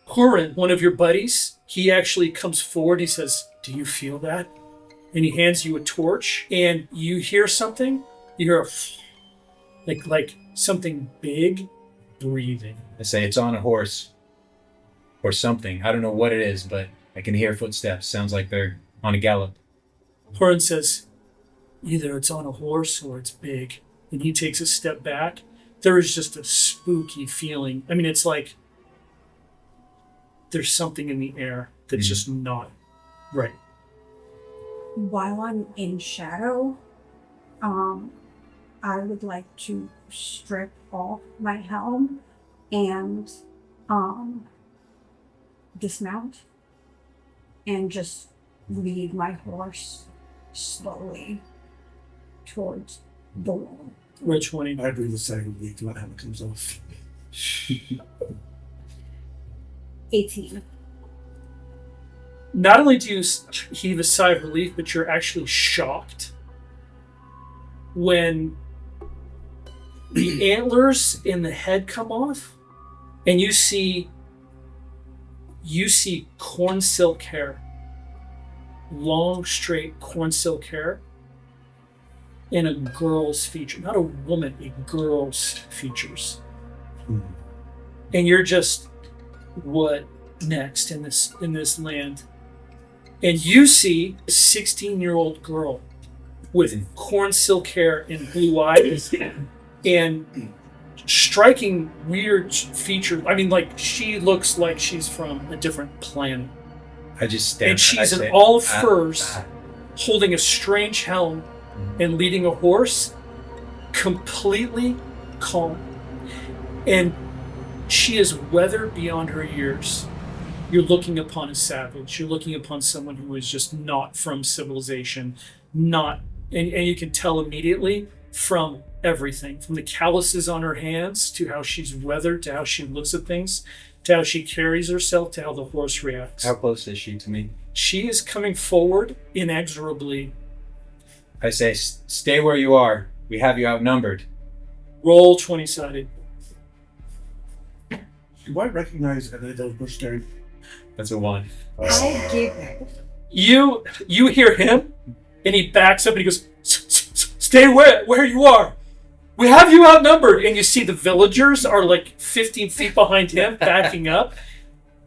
Hurin, one of your buddies, he actually comes forward. He says, "Do you feel that?" And he hands you a torch, and you hear something. You hear like something big breathing. I say it's on a horse or something. I don't know what it is, but I can hear footsteps. Sounds like they're on a gallop. Hurin says, "Either it's on a horse or it's big." And he takes a step back. There is just a spooky feeling. I mean, it's like there's something in the air that's just not right. While I'm in shadow, I would like to strip off my helm and dismount and just lead my horse slowly towards the wall. Which one? I do the same. Wait till that hammer comes off. 18. Not only do you heave a sigh of relief, but you're actually shocked when the antlers in the head come off, and you see corn silk hair, long, straight corn silk hair, and a girl's feature, not a woman, a girl's features. And you're just, what next in this land? And you see a 16-year-old girl with corn silk hair and blue eyes and striking weird features. I mean, like, she looks like she's from a different planet. I just stand. And she's in all furs, holding a strange helm and leading a horse, completely calm. And she is weathered beyond her years. You're looking upon a savage. You're looking upon someone who is just not from civilization, and you can tell immediately from everything, from the calluses on her hands to how she's weathered, to how she looks at things, to how she carries herself, to how the horse reacts. How close is she to me? She is coming forward inexorably. I say, stay where you are. We have you outnumbered. Roll 20-sided. Do I recognize any of those mercenaries? That's a 1. I give it. You hear him, and he backs up and he goes, "Stay where you are. We have you outnumbered." And you see the villagers are like 15 feet behind him, backing up.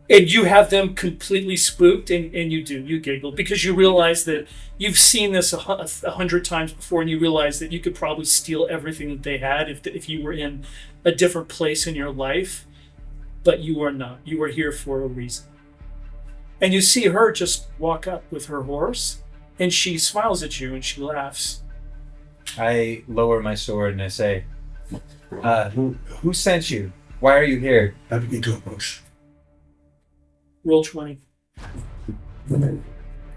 And you have them completely spooked, and you giggle because you realize that you've seen this 100 times before, and you realize that you could probably steal everything that they had if you were in a different place in your life. But you are not. You are here for a reason. And you see her just walk up with her horse, and she smiles at you and she laughs. I lower my sword and I say, who sent you? Why are you here? I begin to approach. Roll 20.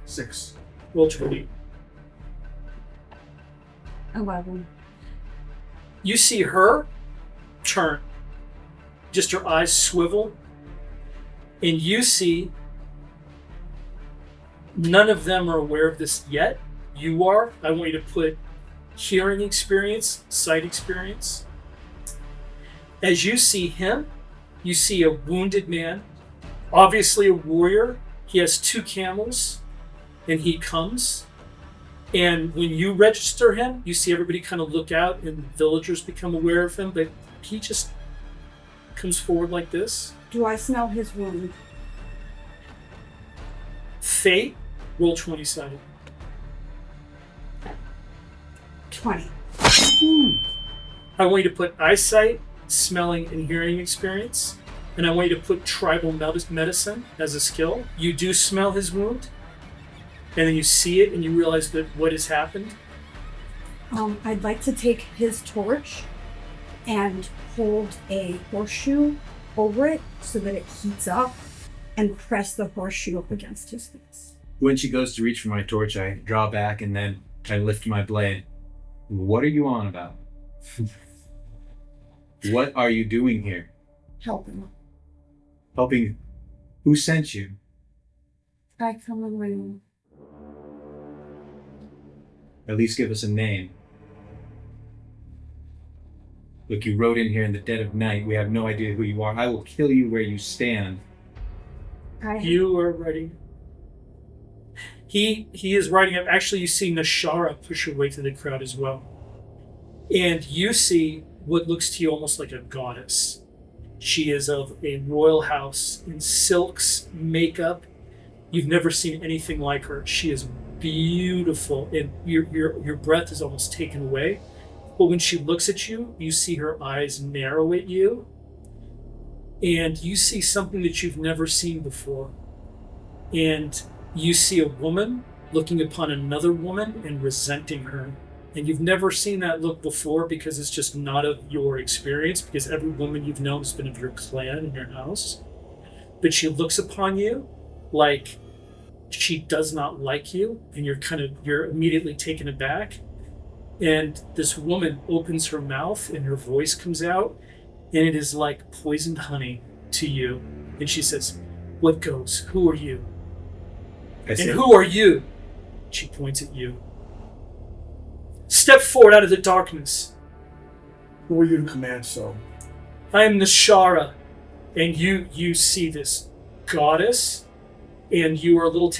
6. Roll 20. 11. You see her turn. Just her eyes swivel. And you see none of them are aware of this yet. You are. I want you to put hearing experience, sight experience. As you see him, you see a wounded man, obviously a warrior. He has 2 camels, and he comes. And when you register him, you see everybody kind of look out, and villagers become aware of him, but he just comes forward like this. Do I smell his wound? Fate, roll 20-sided. 20. I want you to put eyesight, smelling, and hearing experience. And I want you to put tribal medicine as a skill. You do smell his wound, and then you see it, and you realize that what has happened. I'd like to take his torch and hold a horseshoe over it so that it heats up and press the horseshoe up against his face. When she goes to reach for my torch, I draw back and then I lift my blade. What are you on about? What are you doing here? Help him. Helping? Who sent you? I come around. At least give us a name. Look, you rode in here in the dead of night. We have no idea who you are. I will kill you where you stand. You are writing. He is writing up. Actually, you see Nashara push her way through the crowd as well. And you see what looks to you almost like a goddess. She is of a royal house in silks, makeup. You've never seen anything like her. She is beautiful, and your breath is almost taken away. But when she looks at you, you see her eyes narrow at you, and you see something that you've never seen before. And you see a woman looking upon another woman and resenting her. And you've never seen that look before because it's just not of your experience, because every woman you've known has been of your clan in your house. But she looks upon you like she does not like you, and you're immediately taken aback. And this woman opens her mouth and her voice comes out, and it is like poisoned honey to you. And she says, "What goes? Who are you? And who are you?" She points at you. "Step forward out of the darkness." Who are you to command so? "I am Nashara." And you see this goddess, and you are a little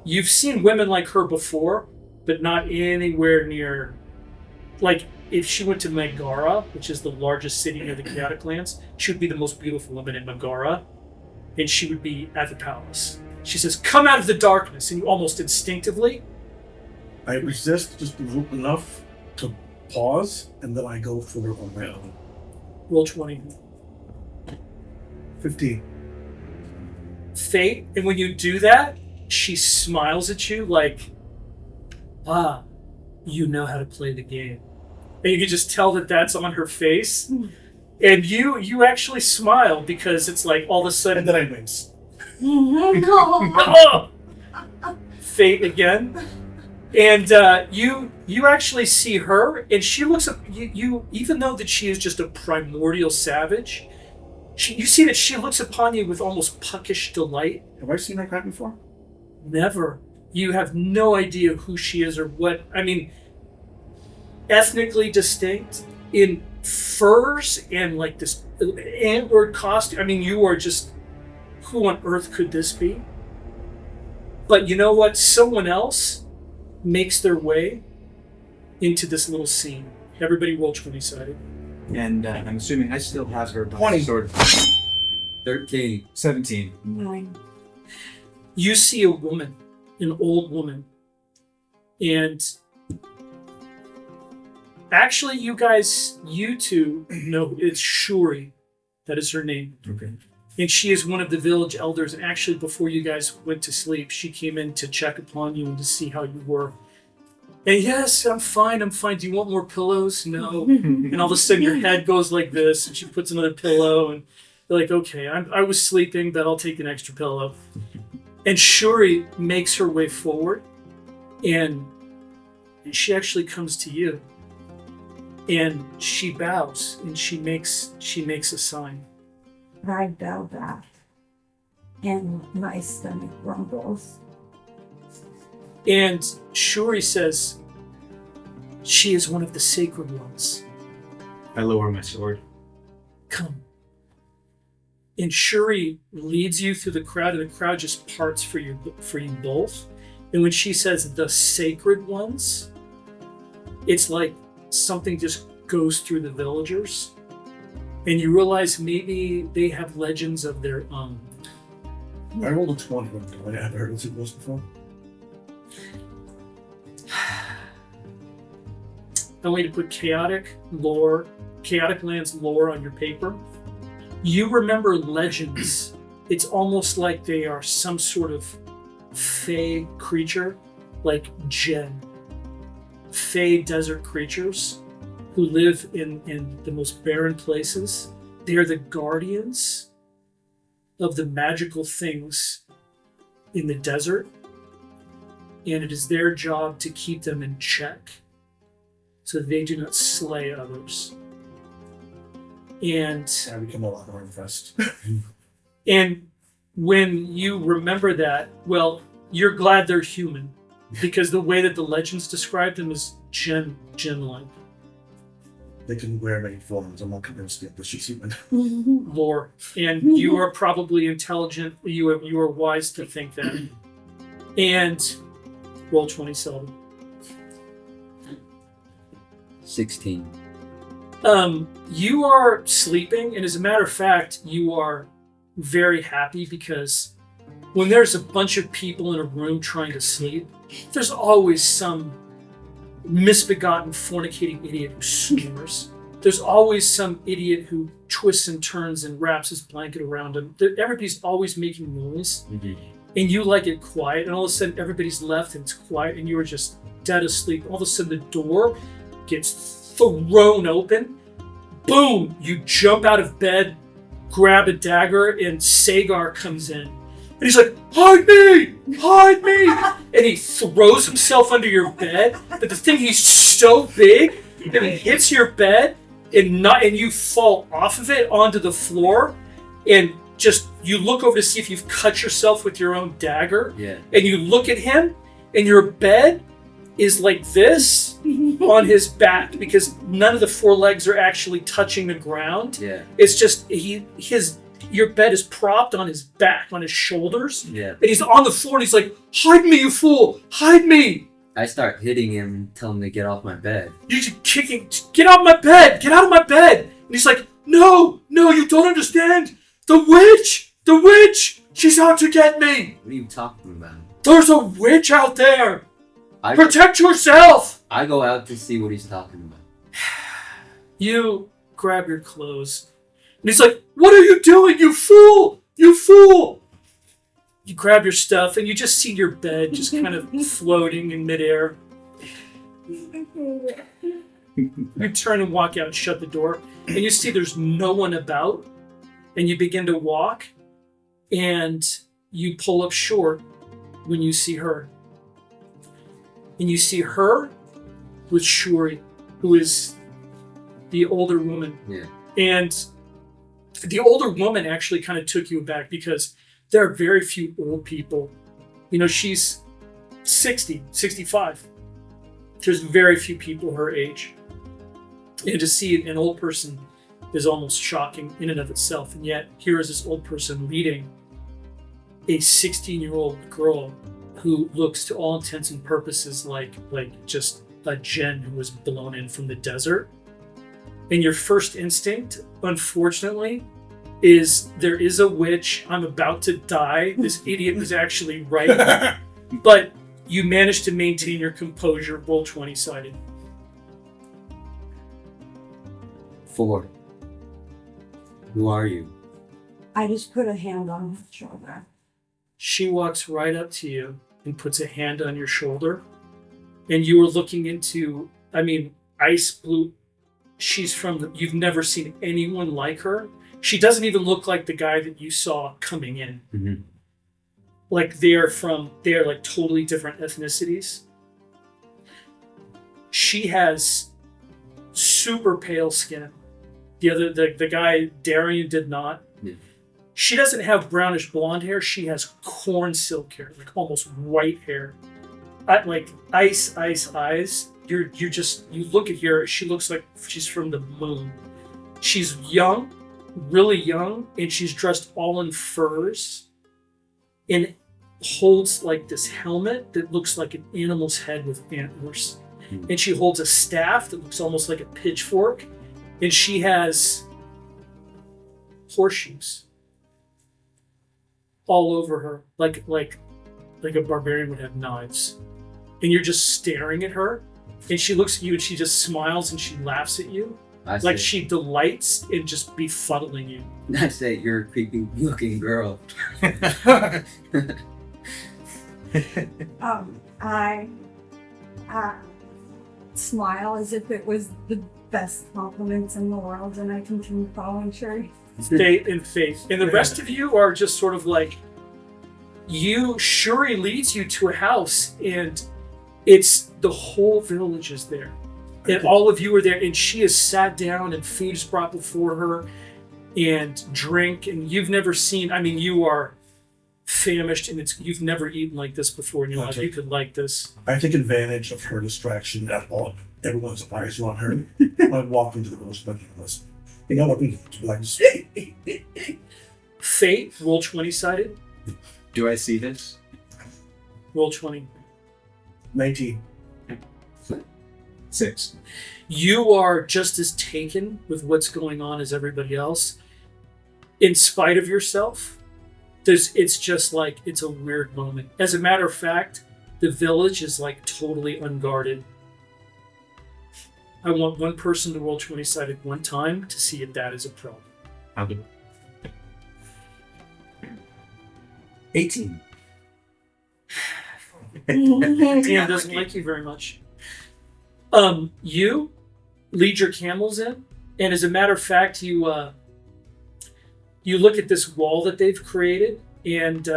you've seen women like her before, but not anywhere near, like, if she went to Megara, which is the largest city near the Chaotic Lands, she would be the most beautiful woman in Megara, and she would be at the palace. She says, "Come out of the darkness," and you almost instinctively, I resist just enough to pause, and then I go for it on my own. roll 20. 15. Fate, and when you do that, she smiles at you like, "Ah, you know how to play the game." And you can just tell that that's on her face. And you actually smile because it's like all of a sudden, And then I wince. oh! Fate again. And you actually see her, and she looks up you even though that she is just a primordial savage, you see that she looks upon you with almost puckish delight. Have I seen her kind before? Never. You have no idea who she is or what. I mean, ethnically distinct in furs and like this antlered costume. I mean, you are just, who on earth could this be? But you know what? Someone else makes their way into this little scene. Everybody roll 20-sided. And I'm assuming I still have her by 20. sword. 13. 17. 9. You see a woman, an old woman, and actually you two know it's Shuri. That is her name. Okay. And she is one of the village elders, and actually before you guys went to sleep, she came in to check upon you and to see how you were. And yes, I'm fine. Do you want more pillows? No. And all of a sudden your head goes like this, and she puts another pillow, and you're like, okay, I was sleeping, but I'll take an extra pillow. And Shuri makes her way forward, and she actually comes to you. And she bows, and she makes a sign. I bow back, and my stomach rumbles. And Shuri says, "She is one of the sacred ones. I lower my sword. Come." And Shuri leads you through the crowd, and the crowd just parts for you both. And when she says the sacred ones, it's like something just goes through the villagers. And you realize maybe they have legends of their own. I rolled a 20. I haven't heard of this before. I want you to put chaotic lands lore on your paper. You remember legends. It's almost like they are some sort of fey creature, like Jinn. Fey desert creatures who live in the most barren places. They are the guardians of the magical things in the desert, and it is their job to keep them in check so that they do not slay others. And I become a lot more impressed. and when you remember that, well, you're glad they're human, because the way that the legends describe them is Jinn-like. they can wear many forms. I'm not convinced yet that she's human. Lore, and you are probably intelligent. You are wise to think that. And roll 27. 16. You are sleeping, and as a matter of fact, you are very happy because when there's a bunch of people in a room trying to sleep, there's always some misbegotten fornicating idiot who snores. There's always some idiot who twists and turns and wraps his blanket around him. Everybody's always making noise, and you like it quiet, and all of a sudden everybody's left and it's quiet, and you are just dead asleep. All of a sudden the door gets thrown open. Boom! You jump out of bed, grab a dagger, and Sagar comes in. And he's like, hide me! Hide me! And he throws himself under your bed. But the thing, he's so big that he hits your bed and you fall off of it onto the floor. And just, you look over to see if you've cut yourself with your own dagger. Yeah. And you look at him, and your bed is like this on his back because none of the four legs are actually touching the ground. Yeah. It's just, your bed is propped on his back, on his shoulders. Yeah. And he's on the floor and he's like, hide me, you fool! Hide me! I start hitting him and tell him to get off my bed. You're just kicking, get out of my bed! Get out of my bed! And he's like, no, you don't understand! The witch! She's out to get me! What are you talking about? There's a witch out there! Protect yourself! I go out to see what he's talking about. You grab your clothes. And he's like, what are you doing, you fool? You fool! You grab your stuff and you just see your bed just kind of floating in midair. You turn and walk out and shut the door. And you see there's no one about. And you begin to walk. And you pull up short when you see her. And you see her with Shuri, who is the older woman. Yeah. And the older woman actually kind of took you aback because there are very few old people. You know, she's 60, 65. There's very few people her age. And to see an old person is almost shocking in and of itself. And yet, here is this old person leading a 16-year-old girl who looks to all intents and purposes like just a djinn who was blown in from the desert. And your first instinct, unfortunately, is there is a witch. I'm about to die. This idiot was actually right. But you managed to maintain your composure. Roll 20-sided. 4. Who are you? I just put a hand on his shoulder. She walks right up to you and puts a hand on your shoulder. And you are looking into, ice blue. You've never seen anyone like her. She doesn't even look like the guy that you saw coming in. Mm-hmm. Like they are like totally different ethnicities. She has super pale skin. The guy, Darian, did not. Yeah. She doesn't have brownish blonde hair. She has corn silk hair, like almost white hair. Like ice eyes. You look at her. She looks like she's from the moon. She's young, really young, and she's dressed all in furs, and holds like this helmet that looks like an animal's head with antlers. Mm. And she holds a staff that looks almost like a pitchfork, and she has horseshoes all over her, like a barbarian would have knives. And you're just staring at her, and she looks at you and she just smiles and she laughs at you. Like she delights in just befuddling you. I say, you're a creepy looking girl. I smile as if it was the best compliments in the world, and I continue following Shuri. Stay in faith. And the rest of you are just sort of like, Shuri leads you to a house, and it's the whole village is there. And all of you are there, and she is sat down and food is brought before her and drink, and you've never seen, you are famished, and you've never eaten like this before in your life. You could like this. I take advantage of her distraction everyone's eyes are on her. I walk into the ghost bedroom and listen. You know what we do? Like, Fate, roll 20 sided. Do I see this? Roll 20. 19. 6. You are just as taken with what's going on as everybody else. In spite of yourself, it's just like, it's a weird moment. As a matter of fact, the village is like totally unguarded. I want one person to roll 20 sided one time to see if that is a problem. I'll do it. 18. Dan doesn't like you very much. You lead your camels in, and as a matter of fact, you look at this wall that they've created, and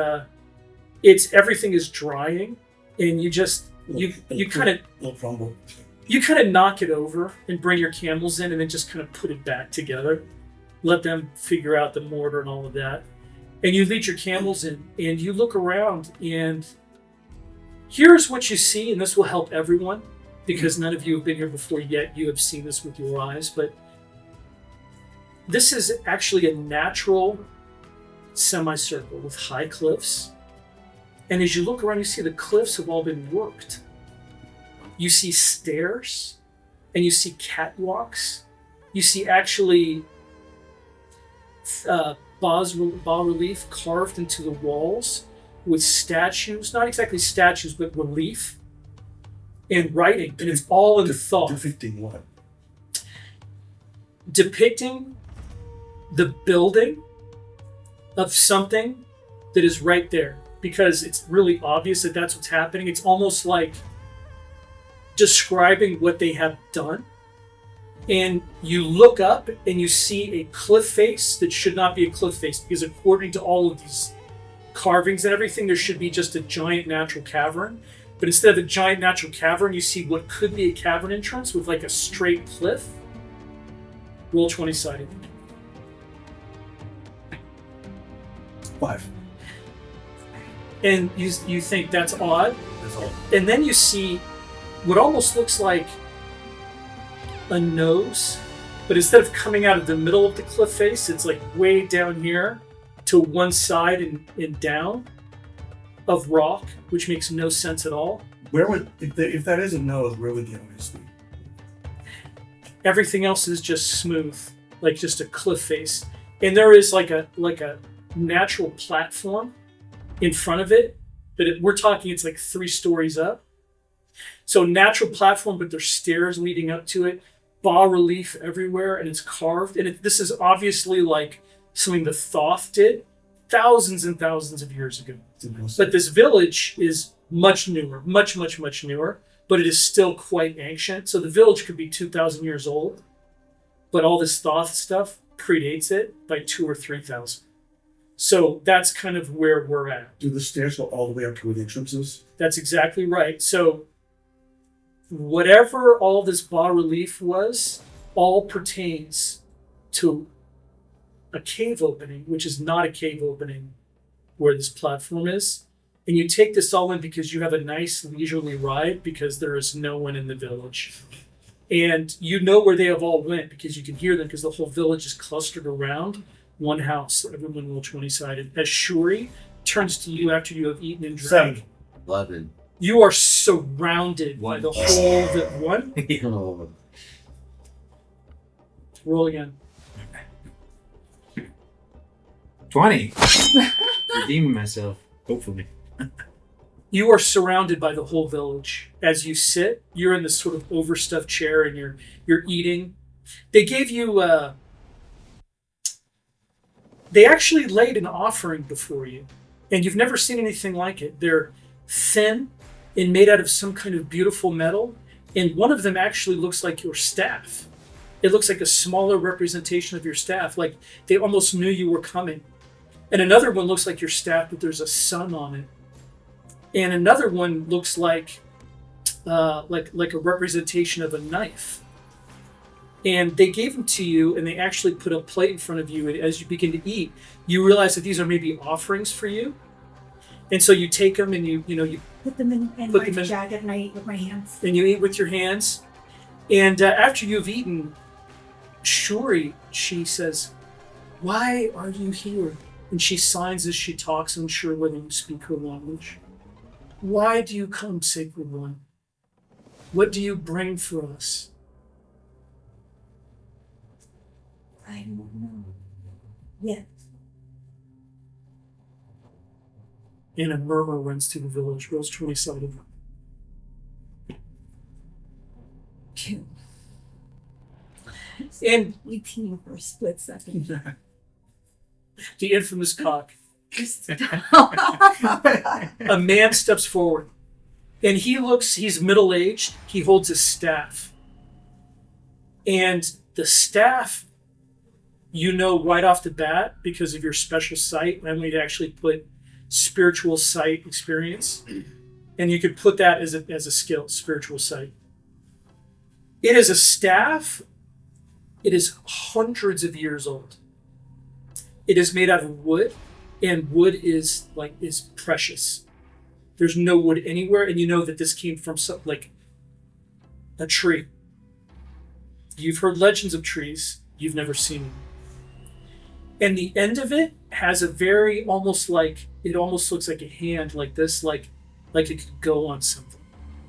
everything is drying, and you kind of Little crumble. knock it over and bring your camels in, and then just kind of put it back together, let them figure out the mortar and all of that, and you lead your camels in, and you look around, and here's what you see, and this will help everyone, because none of you have been here before yet. You have seen this with your eyes, but this is actually a natural semicircle with high cliffs. And as you look around, you see the cliffs have all been worked. You see stairs, and you see catwalks. You see actually bas-relief carved into the walls with statues, not exactly statues, but relief and writing, and it's all in thought. Depicting what? Depicting the building of something that is right there, because it's really obvious that that's what's happening. It's almost like describing what they have done. And you look up and you see a cliff face that should not be a cliff face, because according to all of these carvings and everything, there should be just a giant natural cavern. But instead of a giant natural cavern, you see what could be a cavern entrance with like a straight cliff. Roll 20 sided. 5. And you think that's odd. That's all. And then you see what almost looks like a nose, but instead of coming out of the middle of the cliff face, it's like way down here to one side and down of rock, which makes no sense at all. Where would, if that is a nose, where would the eyes be? Everything else is just smooth, like just a cliff face. And there is like a natural platform in front of it, but we're talking it's like 3 stories up. So natural platform, but there's stairs leading up to it, bas-relief everywhere, and it's carved. And this is obviously like something the Thoth did thousands and thousands of years ago. But this village is much newer, much newer, but it is still quite ancient. So the village could be 2,000 years old, but all this Thoth stuff predates it by 2,000 or 3,000. So that's kind of where we're at. Do the stairs go all the way up to where the entrance is? That's exactly right. So whatever all this bas-relief was, all pertains to a cave opening, which is not a cave opening where this platform is. And you take this all in because you have a nice leisurely ride, because there is no one in the village. And you know where they have all went because you can hear them, because the whole village is clustered around one house. Everyone roll 20 sided. As Shuri turns to you after you have eaten and drank. 7. 11. You are surrounded by the whole one. Oh, Roll again. 20. Redeeming myself, hopefully. You are surrounded by the whole village. As you sit, you're in this sort of overstuffed chair and you're eating. They gave you they actually laid an offering before you, and you've never seen anything like it. They're thin and made out of some kind of beautiful metal, and one of them actually looks like your staff. It looks like a smaller representation of your staff, like they almost knew you were coming. And another one looks like your staff, but there's a sun on it. And another one looks like a representation of a knife. And they gave them to you, and they actually put a plate in front of you. And as you begin to eat, you realize that these are maybe offerings for you. And so you take them and you Put them in my jacket and I eat with my hands. And you eat with your hands. And after you've eaten, Shuri, she says, "Why are you here?" And she signs as she talks, unsure whether you speak her language. "Why do you come, Sacred One? What do you bring for us?" I don't know. Yet. And a murmur runs through the village. Rolls 20-sided. Two. And 18 for a split second. the infamous cock. A man steps forward. And he's middle-aged. He holds a staff. And the staff, you know right off the bat, because of your special sight, and we'd actually put spiritual sight experience. And you could put that as a skill, spiritual sight. It is a staff. It is hundreds of years old. It is made out of wood, and wood is precious. There's no wood anywhere, and you know that this came from a tree. You've heard legends of trees. You've never seen them. And the end of it has a very it almost looks like a hand like this, like it could go on something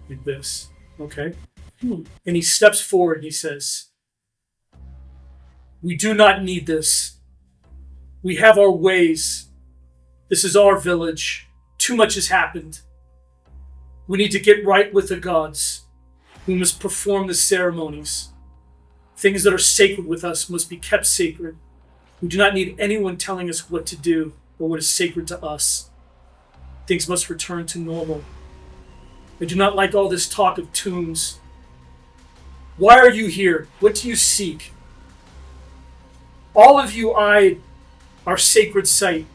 like this. Okay? And he steps forward and he says, "We do not need this. We have our ways. This is our village. Too much has happened. We need to get right with the gods. We must perform the ceremonies. Things that are sacred with us must be kept sacred. We do not need anyone telling us what to do or what is sacred to us. Things must return to normal. I do not like all this talk of tombs. Why are you here? What do you seek? All of you eyed our sacred site.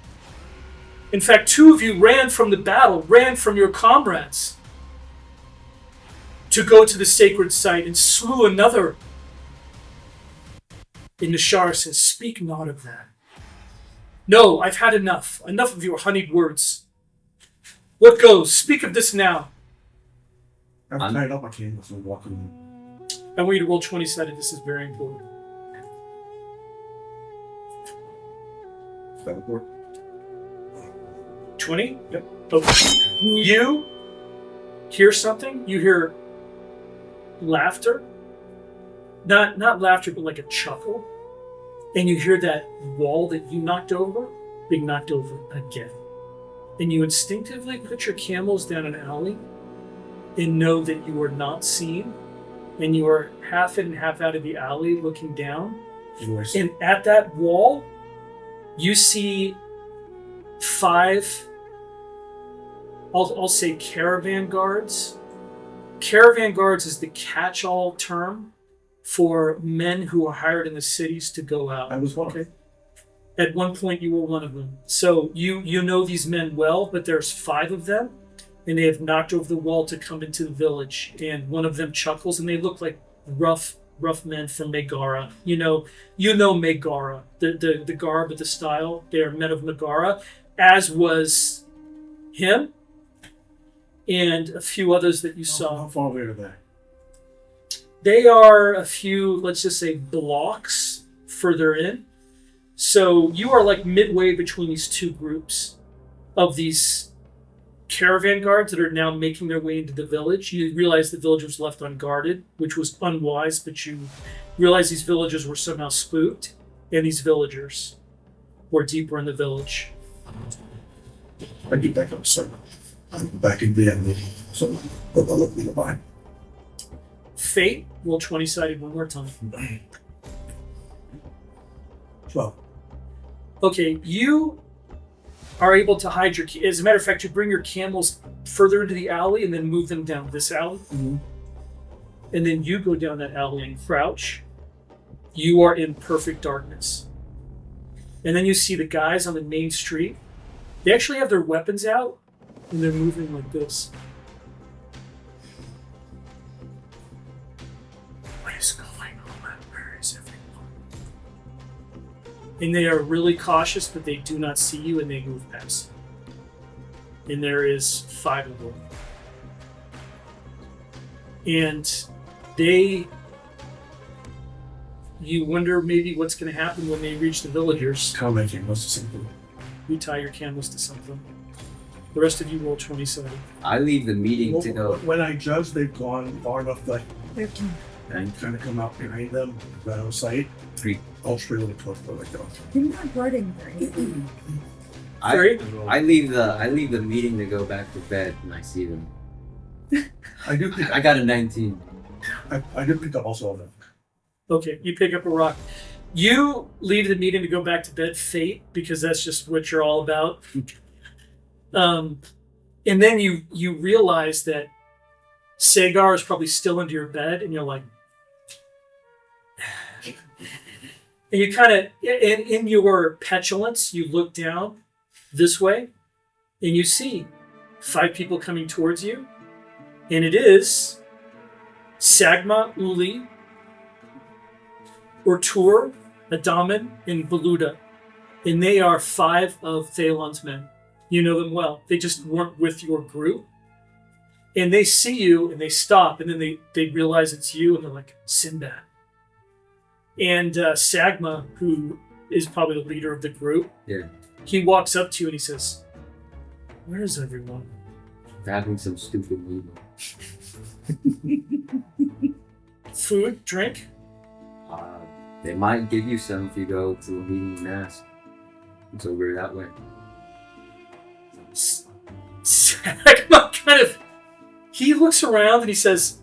In fact, 2 of you ran from the battle, ran from your comrades to go to the sacred site and slew another." And Nishara says, "Speak not of that. No, I've had enough. Enough of your honeyed words. What goes? Speak of this now." I've tied up my candles and walking. I want you to roll 20-sided. This is very important. Is that important? 20? Yep. Okay. You hear something. You hear laughter. Not laughter, but like a chuckle. And you hear that wall that you knocked over being knocked over again. And you instinctively put your camels down an alley and know that you are not seen. And you are half in and half out of the alley looking down. And at that wall, you see 5, I'll say caravan guards. Caravan guards is the catch-all term for men who are hired in the cities to go out. I was one. Okay. At one point, you were one of them. So you know these men well, but there's 5 of them, and they have knocked over the wall to come into the village. And one of them chuckles, and they look like rough men from Megara. You know Megara, the garb, the style. They are men of Megara, as was him, and a few others that you saw. How far away are they? They are a few, let's just say, blocks further in. So you are like midway between these 2 groups of these caravan guards that are now making their way into the village. You realize the village was left unguarded, which was unwise, but you realize these villagers were somehow spooked, and these villagers were deeper in the village. I get back up, sir. I'm back in the end. So, I'll look nearby. Fate, roll 20-sided one more time. 12. Okay, you are able to hide your... As a matter of fact, you bring your camels further into the alley and then move them down this alley. Mm-hmm. And then you go down that alley and crouch. You are in perfect darkness. And then you see the guys on the main street. They actually have their weapons out, and they're moving like this. What is going on? Where is everyone? And they are really cautious, but they do not see you, and they move past. And there is 5 of them. And they You wonder maybe what's going to happen when they reach the villagers. Commenting was simple. You tie your candles to something. The rest of you roll 27. I leave the meeting to go. When I judge, they've gone far enough that 13. I kind of come out behind them, right out of sight. 3. I'll straight really close, but like that. You're not guarding very. I leave the meeting to go back to bed when I see them. I do think I got a 19. I did pick up also on that. Okay, you pick up a rock. You leave the meeting to go back to bed, fate, because that's just what you're all about. And then you realize that Sagar is probably still under your bed, and you're like, and you kind of, in your petulance, you look down this way, and you see 5 people coming towards you, and it is Sagma, Uli, Urtur, Adaman, and Beluda. And they are 5 of Thalon's men. You know them well. They just weren't with your group. And they see you and they stop, and then they realize it's you, and they're like, Sinbad. And Sagma, who is probably the leader of the group, he walks up to you and he says, where's everyone? They're having some stupid movement. Food, drink? They might give you some if you go to a meeting and ask. It's over that way. Sagma kind of, he looks around and he says,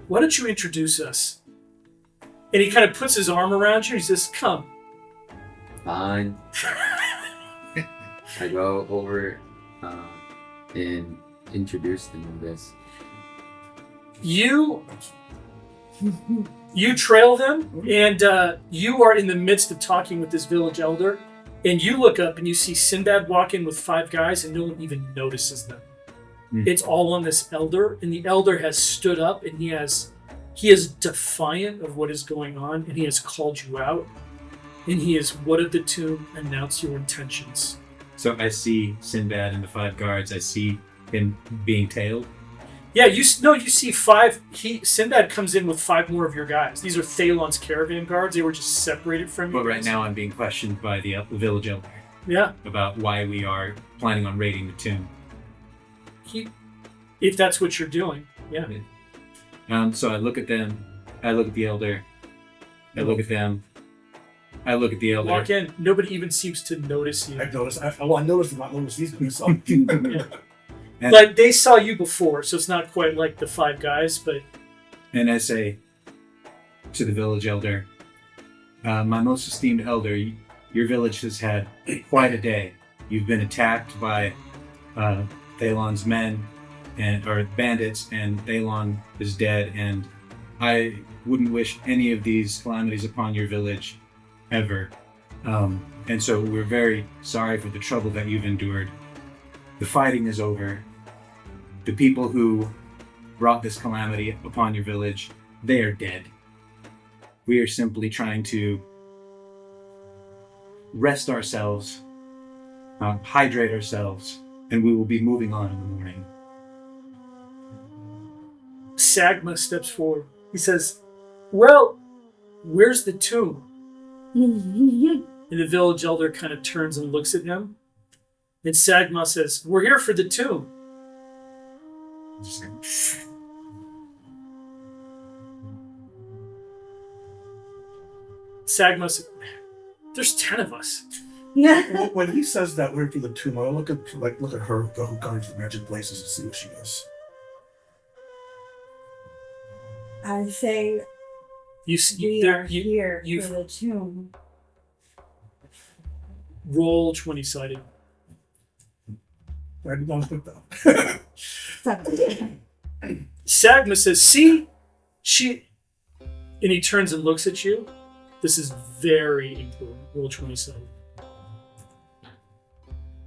why don't you introduce us? And he kind of puts his arm around you and he says, come. Fine. I go over and introduce them to this. You trail them, and you are in the midst of talking with this village elder, and you look up and you see Sinbad walk in with 5 guys, and no one even notices them. It's all on this elder, and the elder has stood up, and he is defiant of what is going on, and he has called you out, and he is, what of the tomb, announce your intentions. So I see Sinbad and the 5 guards. I see him being tailed. Yeah, you see 5. Sinbad comes in with 5 more of your guys. These are Thalon's caravan guards. They were just separated from you. But right now I'm being questioned by the village elder. Yeah. About why we are planning on raiding the tomb. If that's what you're doing, yeah. So I look at them. I look at the elder. I look at them. I look at the elder. Walk in. Nobody even seems to notice you. I've noticed. I noticed them, not noticed these people. Yeah. Like, they saw you before, so it's not quite like the 5 guys, but... And I say to the village elder, my most esteemed elder, your village has had quite a day. You've been attacked by Thalon's men, or bandits, and Thalon is dead, and I wouldn't wish any of these calamities upon your village ever. And so we're very sorry for the trouble that you've endured. The fighting is over. The people who brought this calamity upon your village, they are dead. We are simply trying to rest ourselves, hydrate ourselves, and we will be moving on in the morning. Sagma steps forward. He says, well, where's the tomb? And the village elder kind of turns and looks at him. And Sagma says, we're here for the tomb. Sagma says, there's 10 of us. When he says that we're for the tomb, I look at her who guards the magic places and see what she is. I say, We are here for the tomb. Roll 20-sided. I did not think that. 7. Sagma says, see? And he turns and looks at you. This is very important. Roll 27.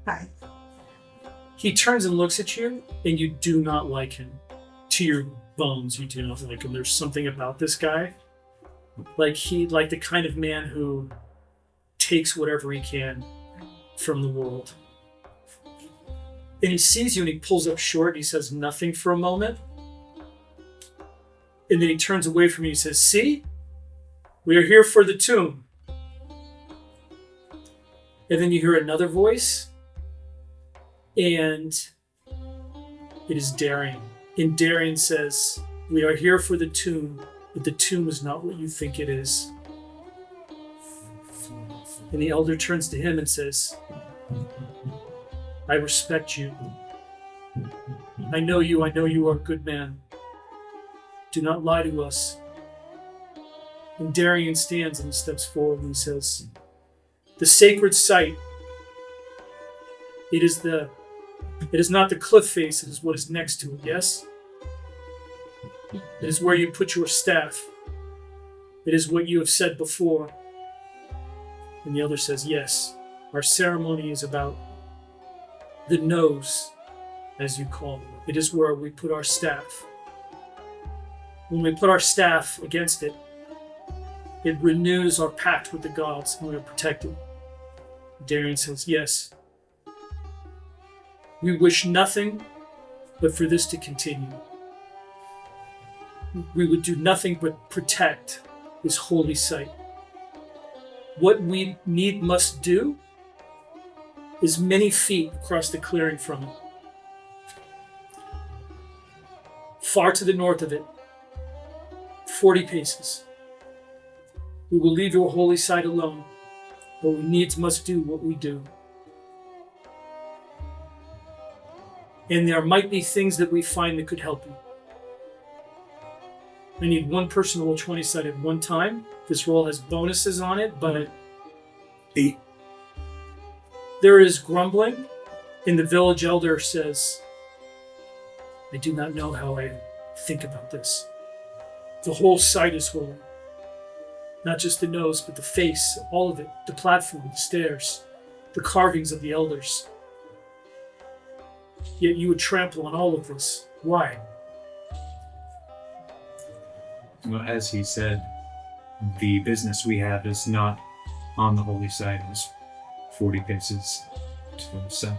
Hi. He turns and looks at you, and you do not like him. To your bones, you do not like him. There's something about this guy. Like the kind of man who takes whatever he can from the world. And he sees you and he pulls up short and he says nothing for a moment. And then he turns away from you and says, see, we are here for the tomb. And then you hear another voice, and it is Darian. And Darian says, we are here for the tomb, but the tomb is not what you think it is. And the elder turns to him and says, I respect you. I know you are a good man. Do not lie to us. And Darian stands and he steps forward and he says, the sacred site, it is not the cliff face, it is what is next to it, yes? It is where you put your staff. It is what you have said before. And the elder says, yes, our ceremony is about the nose, as you call it. It is where we put our staff. When we put our staff against it, it renews our pact with the gods and we are protected. Darian says, yes. We wish nothing but for this to continue. We would do nothing but protect this holy site. What we must do is many feet across the clearing from it. Far to the north of it, 40 paces. We will leave your holy site alone, but we must do what we do. And there might be things that we find that could help you. I need one person to roll 20 sided at one time. This roll has bonuses on it, but 8. There is grumbling, and the village elder says, I do not know how I think about this. The whole site is holy. Not just the nose, but the face, all of it, the platform, the stairs, the carvings of the elders. Yet you would trample on all of this. Why? Well, as he said, the business we have is not on the holy side. It's 40 paces to the south.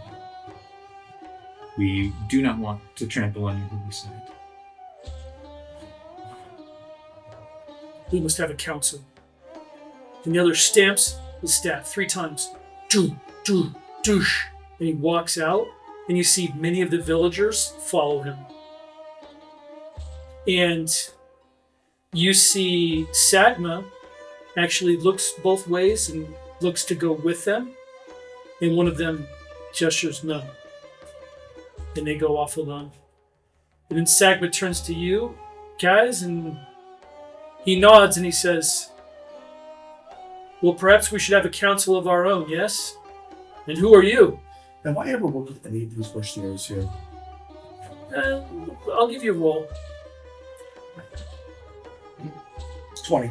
We do not want to trample on your holy side. We must have a council. And the other stamps his staff 3 times. Doo, doo, doosh. And he walks out, and you see many of the villagers follow him. And you see Sadma actually looks both ways and looks to go with them. And one of them gestures no. And they go off alone. And then Sagma turns to you guys and he nods and he says, well, perhaps we should have a council of our own, yes? And who are you? Have I ever worked with any of these mercenaries here? I'll give you a roll. 20.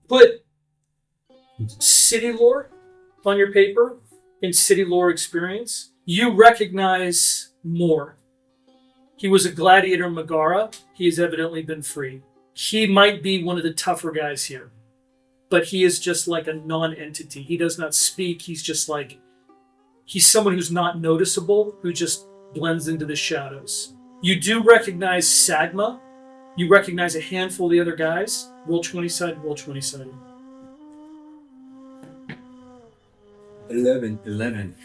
Put city lore on your paper and city lore experience. You recognize more. He was a gladiator in Megara. He has evidently been free. He might be one of the tougher guys here, but he is just like a non-entity. He does not speak. He's just like, he's someone who's not noticeable, who just blends into the shadows. You do recognize Sagma. You recognize a handful of the other guys. Roll 20-sided, roll 20-sided. 11.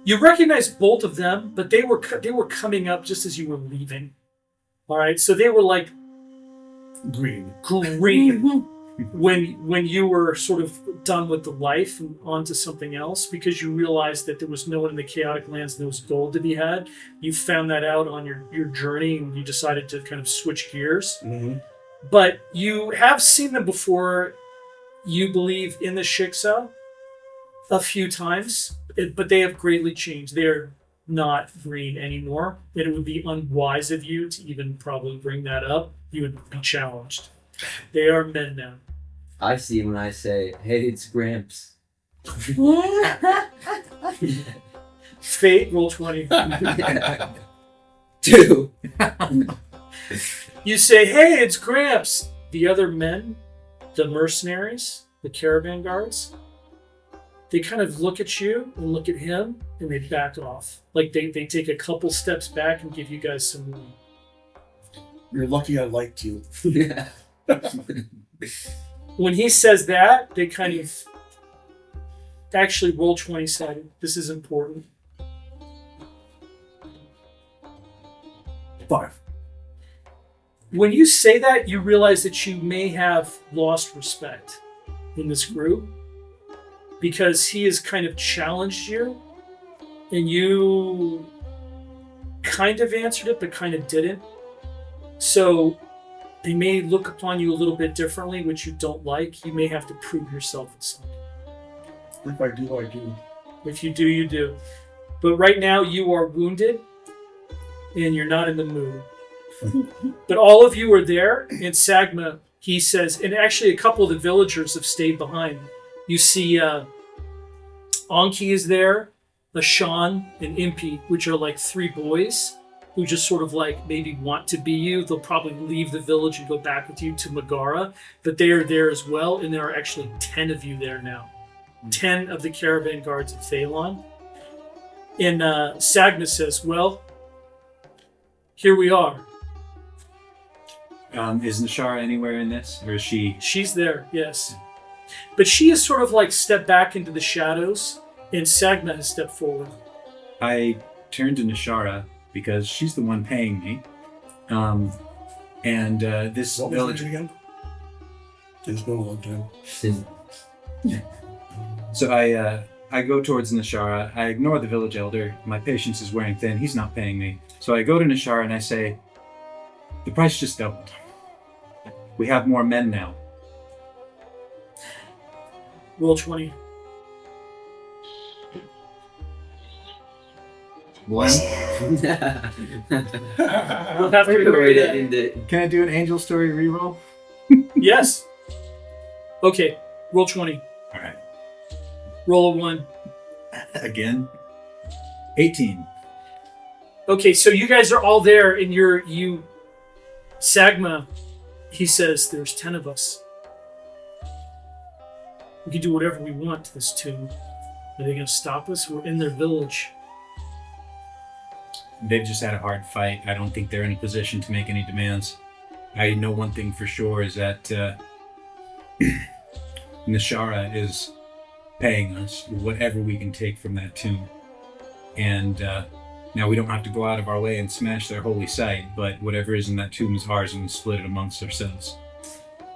You recognize both of them, but they were coming up just as you were leaving. All right, so they were like Green. when you were sort of done with the life and onto something else, because you realized that there was no one in the chaotic lands and there was gold to be had. You found that out on your journey and you decided to kind of switch gears. Mm-hmm. But you have seen them before, you believe, in the Shiksa a few times, but they have greatly changed. They're not green anymore, and it would be unwise of you to even probably bring that up. You would be challenged. They are men now. I see when I say, hey, it's Gramps. Fate, roll 20. 2. You say, hey, it's Gramps. The other men, the mercenaries, the caravan guards, They kind of look at you and look at him, and they back off. Like they take a couple steps back and give you guys some room. You're lucky I liked you. Yeah. When he says that, they kind of actually roll 20-sided. This is important. 5. When you say that, you realize that you may have lost respect in this group because he has kind of challenged you and you kind of answered it but kind of didn't. So they may look upon you a little bit differently, which you don't like. You may have to prove yourself at something. If I do, I do. If you do, you do. But right now you are wounded and you're not in the mood. But all of you are there, and Sagma, he says, and actually a couple of the villagers have stayed behind. You see Anki is there, Ashan, and Impi, which are like 3 boys who just sort of like maybe want to be you. They'll probably leave the village and go back with you to Megara, but they are there as well, and there are actually 10 of you there now. 10 of the caravan guards of Thalon. And Sagma says, well, here we are. Is Nashara anywhere in this, or is she? She's there, yes. But she has sort of like stepped back into the shadows, and Sagma has stepped forward. I turn to Nashara because she's the one paying me. This What was village. it again? It's been a long time. So I go towards Nashara. I ignore the village elder. My patience is wearing thin. He's not paying me. So I go to Nashara and I say, the price just doubled. We have more men now. Roll 20. One. We'll have to agree that. Can I do an angel story reroll? Yes. Okay, roll 20. All right. Roll a 1. Again. 18. Okay, so you guys are all there, and Sagma, he says, there's 10 of us. We can do whatever we want to this tomb. Are they going to stop us? We're in their village. They've just had a hard fight. I don't think they're in a position to make any demands. I know one thing for sure is that Nashara is paying us whatever we can take from that tomb. And now we don't have to go out of our way and smash their holy site, but whatever is in that tomb is ours and we split it amongst ourselves.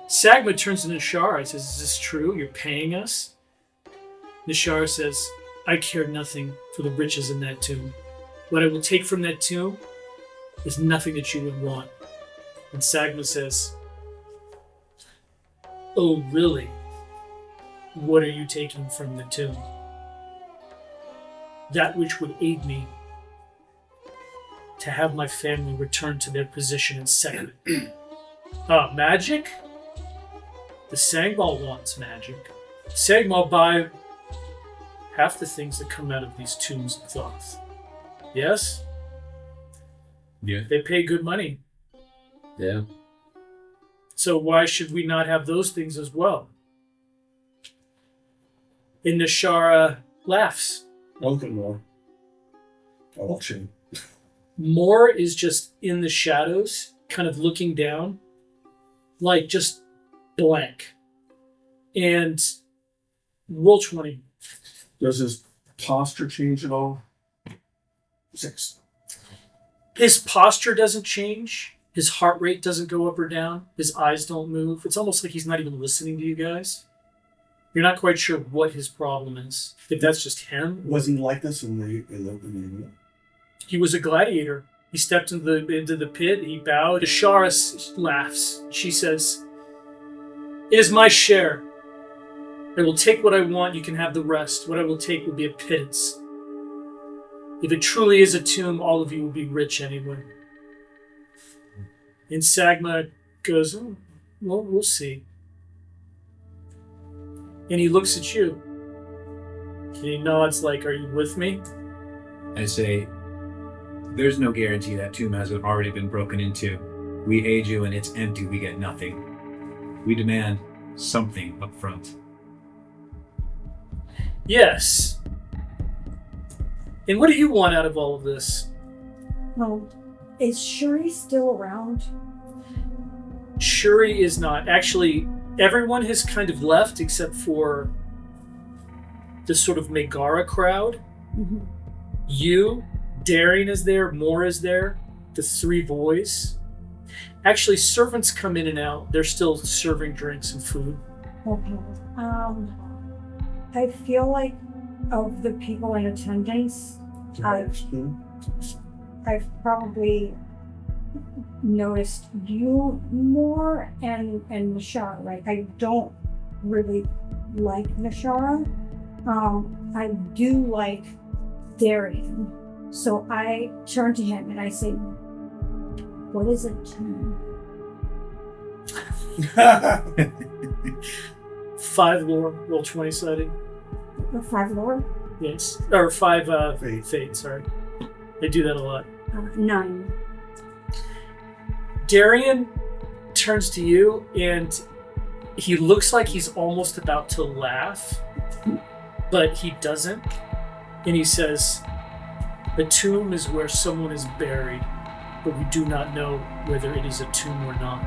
Sagma turns to Nashara and says, is this true? You're paying us? Nashara says, I care nothing for the riches in that tomb. What I will take from that tomb is nothing that you would want. And Sagma says, oh, really? What are you taking from the tomb? That which would aid me to have my family return to their position in second. Magic? The Sangmal wants magic. Sangmal buy half the things that come out of these tombs of Thoth. Yes? Yeah. They pay good money. Yeah. So why should we not have those things as well? And Nashara laughs. Look at more. Auction. Moore is just in the shadows, kind of looking down, like just blank. And roll 20. Does his posture change at all? 6. His posture doesn't change. His heart rate doesn't go up or down. His eyes don't move. It's almost like he's not even listening to you guys. You're not quite sure what his problem is. If that's just him. Was he like this in the He was a gladiator. He stepped into the pit. He bowed. Ashara laughs. She says, it is my share. I will take what I want. You can have the rest. What I will take will be a pittance. If it truly is a tomb, all of you will be rich anyway. And Sagma goes, oh, well, we'll see. And he looks at you. And he nods like, are you with me? I say, there's no guarantee that tomb hasn't already been broken into. We aid you and it's empty, we get nothing. We demand something up front. Yes. And what do you want out of all of this? Well, is Shuri still around? Shuri is not. Actually, everyone has kind of left except for this sort of Megara crowd. Mm-hmm. You, Darian is there, Moore is there, the 3 boys. Actually, servants come in and out. They're still serving drinks and food. Okay. I feel like of the people in attendance, I've probably noticed you more and Nishara, right? I don't really like Nishara. I do like Darian. So I turn to him and I say, what is it? 5 lore, roll 20 sided. 5 lore? Yes. Or 5 Fate. fate, sorry. They do that a lot. 9. Darian turns to you and he looks like he's almost about to laugh, but he doesn't. And he says, "A tomb is where someone is buried, but we do not know whether it is a tomb or not.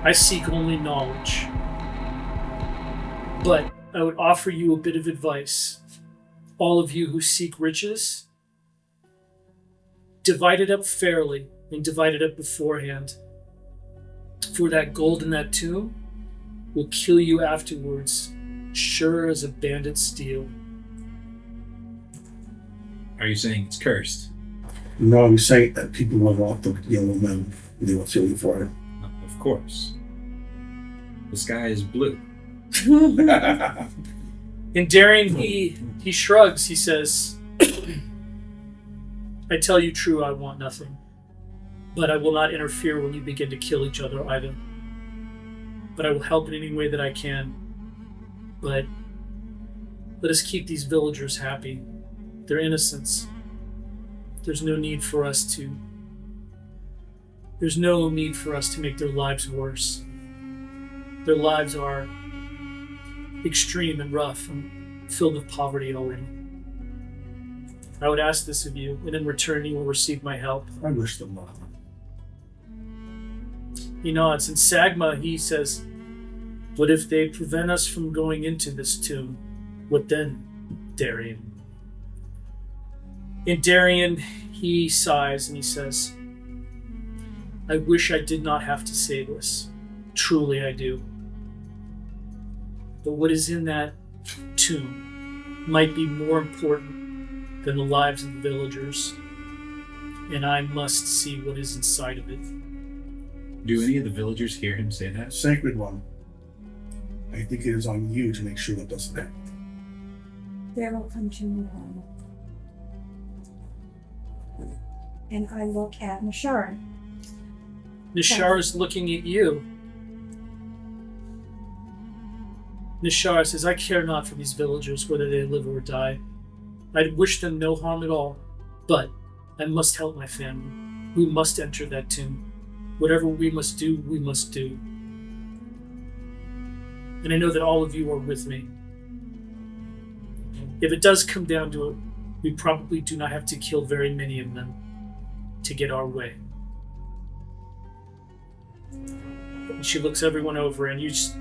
I seek only knowledge. But I would offer you a bit of advice. All of you who seek riches, divide it up fairly and divide it up beforehand. For that gold in that tomb will kill you afterwards, sure as a bandit steal." Are you saying it's cursed? No, I'm saying that people will walk the yellow men. They will feel you for it. Of course. The sky is blue. And Darian, he shrugs. He says, "I tell you true, I want nothing. But I will not interfere when you begin to kill each other either. But I will help in any way that I can. But let us keep these villagers happy. Their innocence. There's no need for us to make their lives worse. Their lives are extreme and rough and filled with poverty already. I would ask this of you, and in return you will receive my help." I wish them luck. He nods, and Sagma, he says, "What if they prevent us from going into this tomb? What then, Darian?" And Darian, he sighs and he says, "I wish I did not have to say this. Truly I do. But what is in that tomb might be more important than the lives of the villagers, and I must see what is inside of it." Do any of the villagers hear him say that? Sacred One, I think it is on you to make sure that doesn't happen. There will come to me. And I look at Nishara. Nishara's looking at you. Nishara says, "I care not for these villagers, whether they live or die. I wish them no harm at all, but I must help my family. We must enter that tomb. Whatever we must do, we must do. And I know that all of you are with me. If it does come down to it, we probably do not have to kill very many of them to get our way." And she looks everyone over, and you just...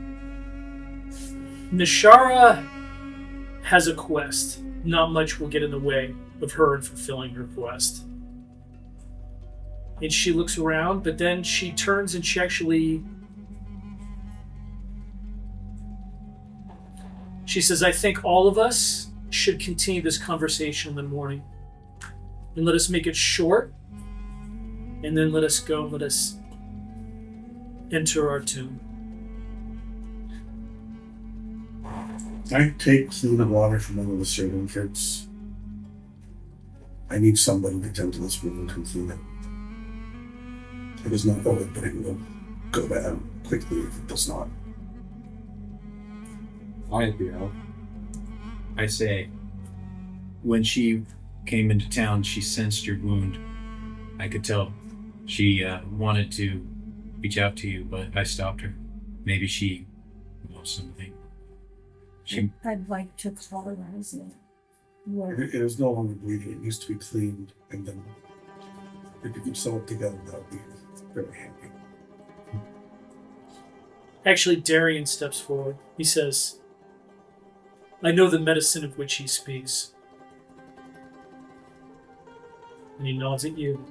Nishara has a quest. Not much will get in the way of her in fulfilling her quest. And she looks around, but then she turns and she says, "I think all of us should continue this conversation in the morning. And let us make it short. And then let us go, let us enter our tomb." I take food and water from one of the servant kids. I need somebody to tend to this wound and clean it. It is not over, but it will go bad quickly if it does not. I'd be out. I say, when she came into town, she sensed your wound. I could tell she wanted to reach out to you, but I stopped her. Maybe she knows something. I'd like to cauterize it. It is no longer bleeding. It used to be cleaned, and then if you could sew it together, that would be very handy. Actually, Darian steps forward. He says, I know the medicine of which he speaks. And he nods at you.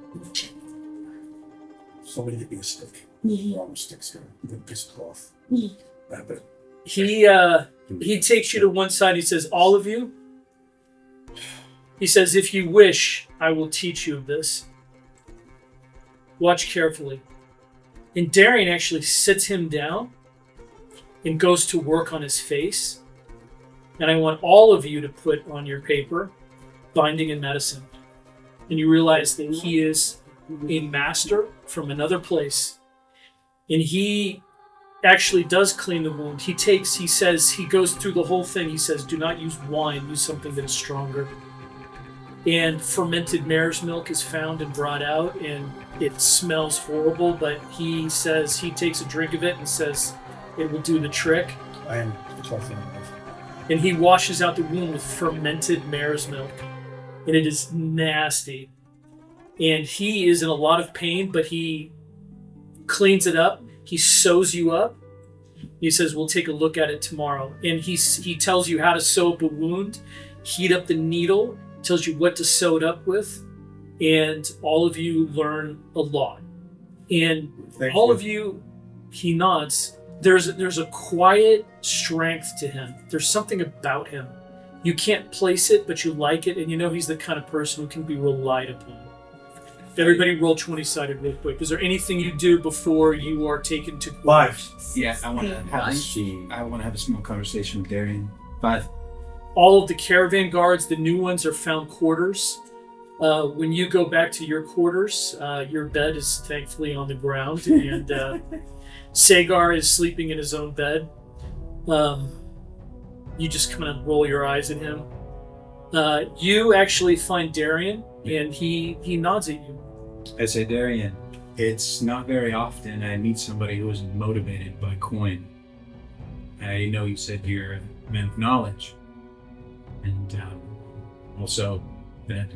Somebody get me a stick. Long sticks here. With a piece of cloth. Wrap it. He takes you to one side. He says, all of you? He says, if you wish, I will teach you of this. Watch carefully. And Darian actually sits him down and goes to work on his face. And I want all of you to put on your paper, binding and medicine. And you realize that he is a master from another place. And he actually does clean the wound. He says, he goes through the whole thing. He says, do not use wine, use something that is stronger. And fermented mare's milk is found and brought out, and it smells horrible, but he says he takes a drink of it and says it will do the trick. I am talking about. And he washes out the wound with fermented mare's milk. And it is nasty. And he is in a lot of pain, but he cleans it up. He sews you up. He says, we'll take a look at it tomorrow. And he tells you how to sew up a wound, heat up the needle, tells you what to sew it up with. And all of you learn a lot. And all of you, he nods, there's a quiet strength to him. There's something about him. You can't place it, but you like it, and you know he's the kind of person who can be relied upon. Everybody roll 20-sided real quick. Is there anything you do before you are taken to Live. Yeah, I want to have a small conversation with Darian. 5. All of the caravan guards, the new ones, are found quarters. When you go back to your quarters, your bed is thankfully on the ground, and Sagar is sleeping in his own bed. You just kind of roll your eyes at him. You actually find Darian, and he nods at you. I say, Darian, it's not very often I meet somebody who is motivated by coin. I know you said you're a man of knowledge, and also that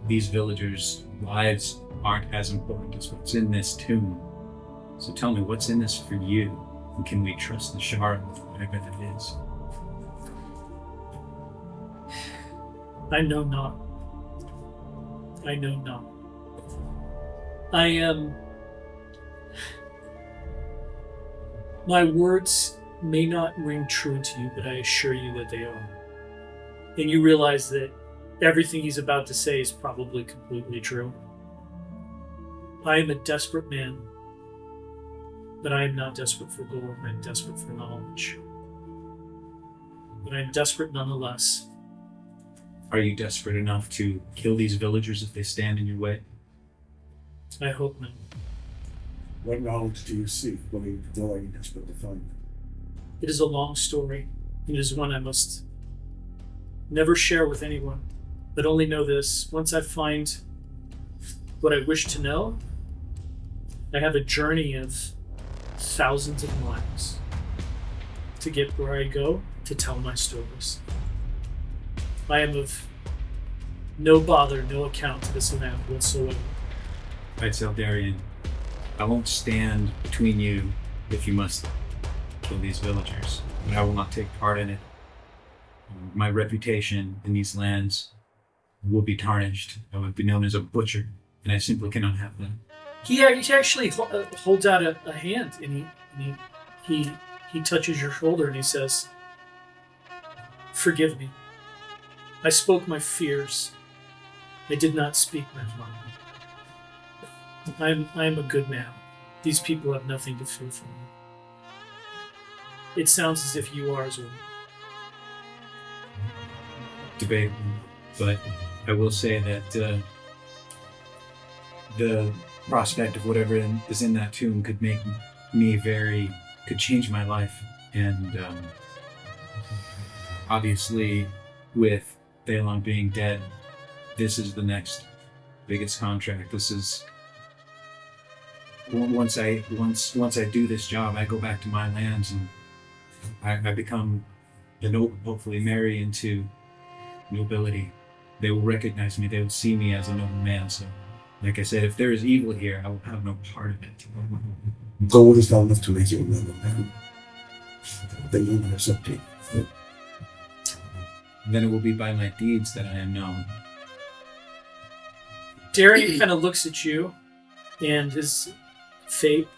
these villagers' lives aren't as important as what's in this tomb. So tell me, what's in this for you? And can we trust the shard with whatever that is? I know not. I know not. I am... My words may not ring true to you, but I assure you that they are. And you realize that everything he's about to say is probably completely true. I am a desperate man, but I am not desperate for gold. I am desperate for knowledge. But I am desperate nonetheless. Are you desperate enough to kill these villagers if they stand in your way? I hope not. What knowledge do you seek? What are you desperate to find? It is a long story. It is one I must never share with anyone. But only know this: once I find what I wish to know, I have a journey of thousands of miles to get where I go to tell my stories. I am of no bother, no account to this land whatsoever. I tell Darian, I won't stand between you if you must kill these villagers, but I will not take part in it. My reputation in these lands will be tarnished. I would be known as a butcher, and I simply cannot have that. He actually holds out a hand, and he touches your shoulder, and he says, "Forgive me. I spoke my fears. I did not speak my mind. I am a good man. These people have nothing to fear from me. It sounds as if you are as well." Debatable, but I will say that the prospect of whatever is in that tomb could make me could change my life, and obviously with Thalon being dead, this is the next biggest contract. This is once I do this job, I go back to my lands and I become hopefully marry into nobility. They will recognize me. They will see me as a noble man. So, like I said, if there is evil here, I will have no part of it. Gold is not enough to make you a noble man. They need your something. Then it will be by my deeds that I am known. Darian kind of looks at you and his fate.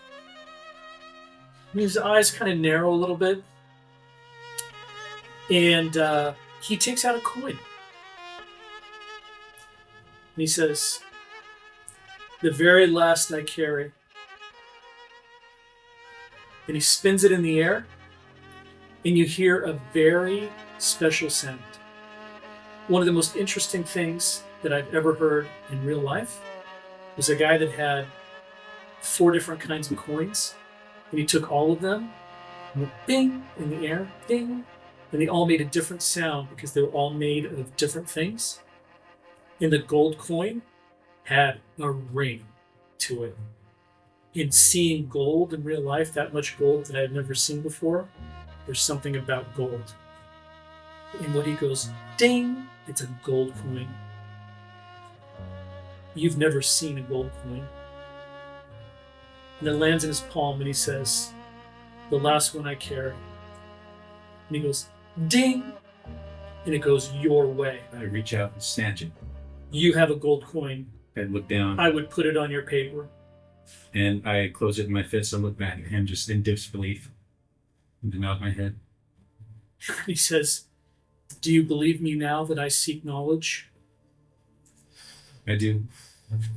His eyes kind of narrow a little bit. And he takes out a coin. And he says, "The very last I carry." And he spins it in the air. And you hear a very special sound. One of the most interesting things that I've ever heard in real life was a guy that had 4 different kinds of coins, and he took all of them and went bing in the air, bing, and they all made a different sound because they were all made of different things. And the gold coin had a ring to it. In seeing gold in real life, that much gold that I had never seen before, there's something about gold. And when he goes ding, it's a gold coin. You've never seen a gold coin. And it lands in his palm and he says, "The last one I carry." And he goes, ding, and it goes your way. I reach out and snatch it. You have a gold coin. I look down. I would put it on your paper. And I close it in my fist and look back at him just in disbelief. And I nod my head. He says, "Do you believe me now that I seek knowledge?" I do.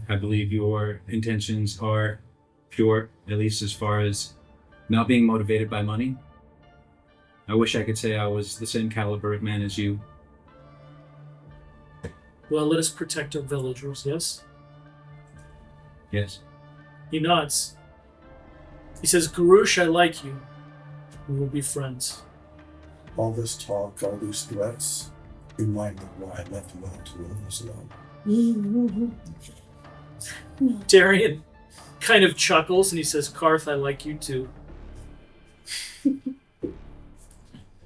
I believe your intentions are pure, at least as far as not being motivated by money. I wish I could say I was the same caliber of man as you. Well, let us protect our villagers, yes? Yes. He nods. He says, "Garush, I like you. We will be friends." All this talk, all these threats, remind me why I left you out to live this alone. Darian kind of chuckles and he says, "Carth, I like you too." When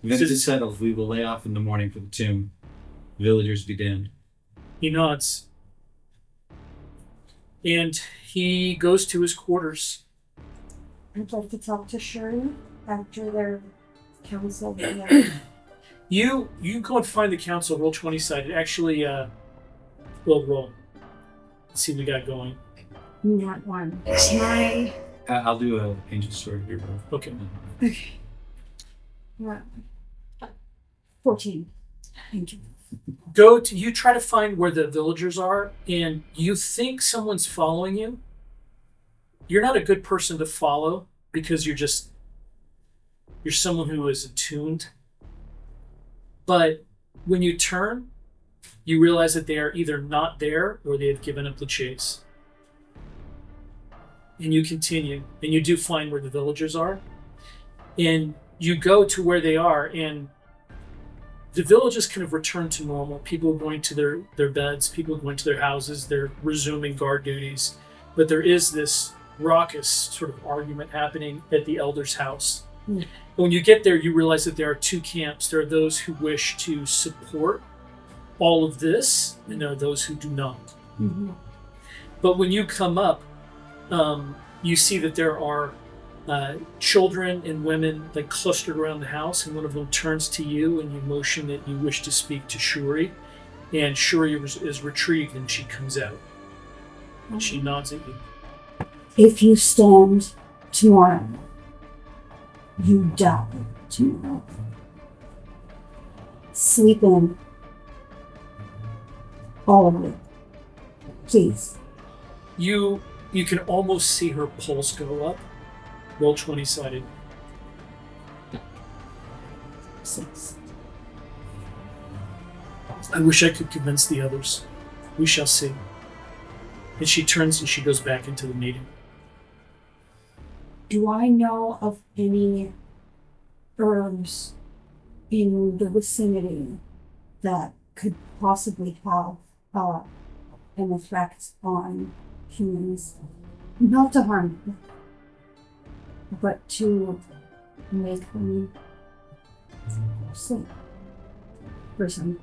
it is settled, we will lay off in the morning for the tomb. Villagers be damned. He nods. And he goes to his quarters. I'd like to talk to Shuri after their council. You can go and find the council, roll 20-sided. Actually, roll. Let's see what we got going. Not one. I'll do a angel sword here. Okay. Okay. Right. 14. Thank you. You try to find where the villagers are, and you think someone's following you. You're not a good person to follow because you're someone who is attuned. But when you turn, you realize that they are either not there or they have given up the chase. And you continue, and you do find where the villagers are. And you go to where they are, and the village has kind of returned to normal. People are going to their beds, people are going to their houses, they're resuming guard duties. But there is this raucous sort of argument happening at the elder's house. Mm. When you get there, you realize that there are 2 camps. There are those who wish to support all of this, and there are those who do not. Mm-hmm. But when you come up, you see that there are children and women like clustered around the house, and one of them turns to you and you motion that you wish to speak to Shuri, and Shuri is retrieved and she comes out. And she nods at you. If you stand tomorrow, you die tomorrow. Sleep in. All of it. Please. You can almost see her pulse go up. Roll 20-sided. 6. I wish I could convince the others. We shall see. And she turns and she goes back into the meeting. Do I know of any herbs in the vicinity that could possibly have an effect on humans? Not to harm them, but to make them sleep. Person.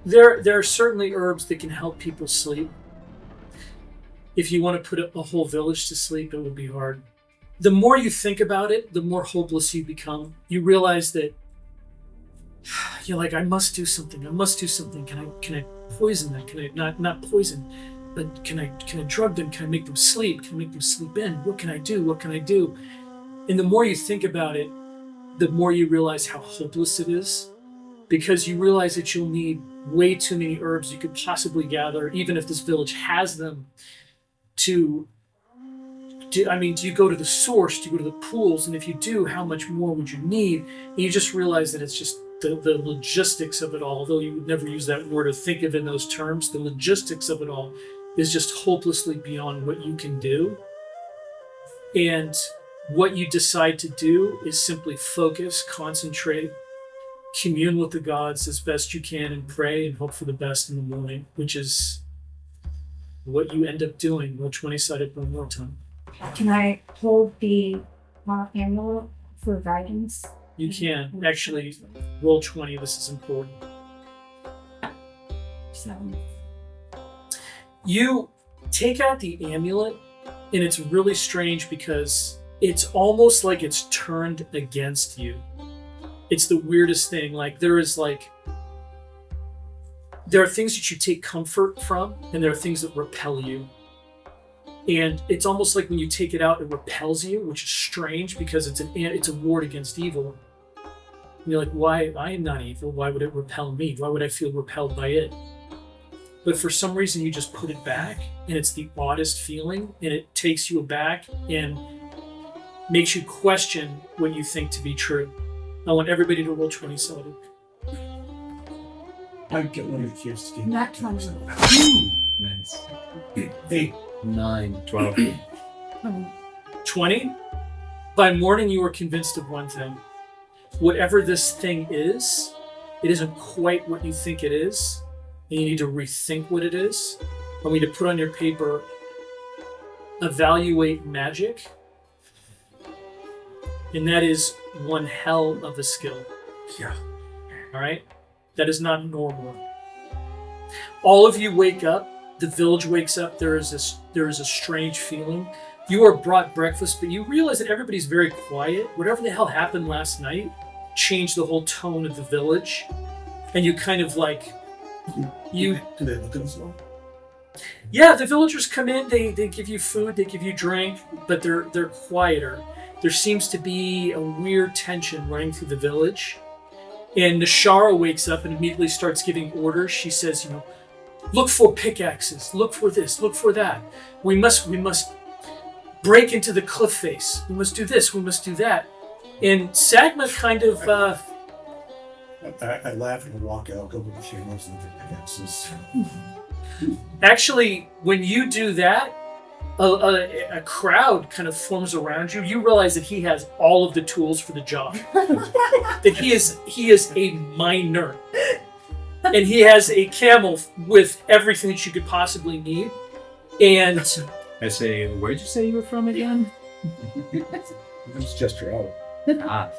There are certainly herbs that can help people sleep. If you want to put a whole village to sleep, it would be hard. The more you think about it, the more hopeless you become. You realize that you're like, I must do something. I must do something. Can I poison them? Can I not poison, but can I drug them? Can I make them sleep? Can I make them sleep in? What can I do? What can I do? And the more you think about it, the more you realize how hopeless it is, because you realize that you'll need way too many herbs you could possibly gather, even if this village has them. Do you go to the source? Do you go to the pools? And if you do, how much more would you need? And you just realize that it's just the logistics of it all, although you would never use that word or think of it in those terms, the logistics of it all is just hopelessly beyond what you can do. And what you decide to do is simply focus, concentrate, commune with the gods as best you can, and pray and hope for the best in the morning, which is what you end up doing. Roll 20-sided one more time. Can I hold the amulet for guidance? You can. Actually, roll 20. This is important. 7. You take out the amulet, and it's really strange because it's almost like it's turned against you. It's the weirdest thing. There are things that you take comfort from, and there are things that repel you. And it's almost like when you take it out, it repels you, which is strange because it's a ward against evil. And you're like, why? I am not evil. Why would it repel me? Why would I feel repelled by it? But for some reason, you just put it back, and it's the oddest feeling, and it takes you aback and makes you question what you think to be true. I want everybody to roll 20-sided. I get one of the kids to Not 20. Nice. 8. 9. 12. 20? By morning, you are convinced of one thing. Whatever this thing is, it isn't quite what you think it is, and you need to rethink what it is. I want you to put on your paper, evaluate magic, and that is one hell of a skill. Yeah. All right? That is not normal. All of you wake up. The village wakes up. There is a strange feeling. You are brought breakfast, but you realize that everybody's very quiet. Whatever the hell happened last night changed the whole tone of the village, and you kind of Do they look at us all? Yeah, the villagers come in. They give you food. They give you drink, but they're quieter. There seems to be a weird tension running through the village. And Nashara wakes up and immediately starts giving orders. She says, look for pickaxes, look for this, look for that. We must break into the cliff face. We must do this, we must do that. And Sagma kind of... I laugh and walk out, go to the channels and the pickaxes. Actually, when you do that, a crowd kind of forms around you. You realize that he has all of the tools for the job. That he is a miner. And he has a camel with everything that you could possibly need. And I say, where'd you say you were from again? It's just your out. Ah.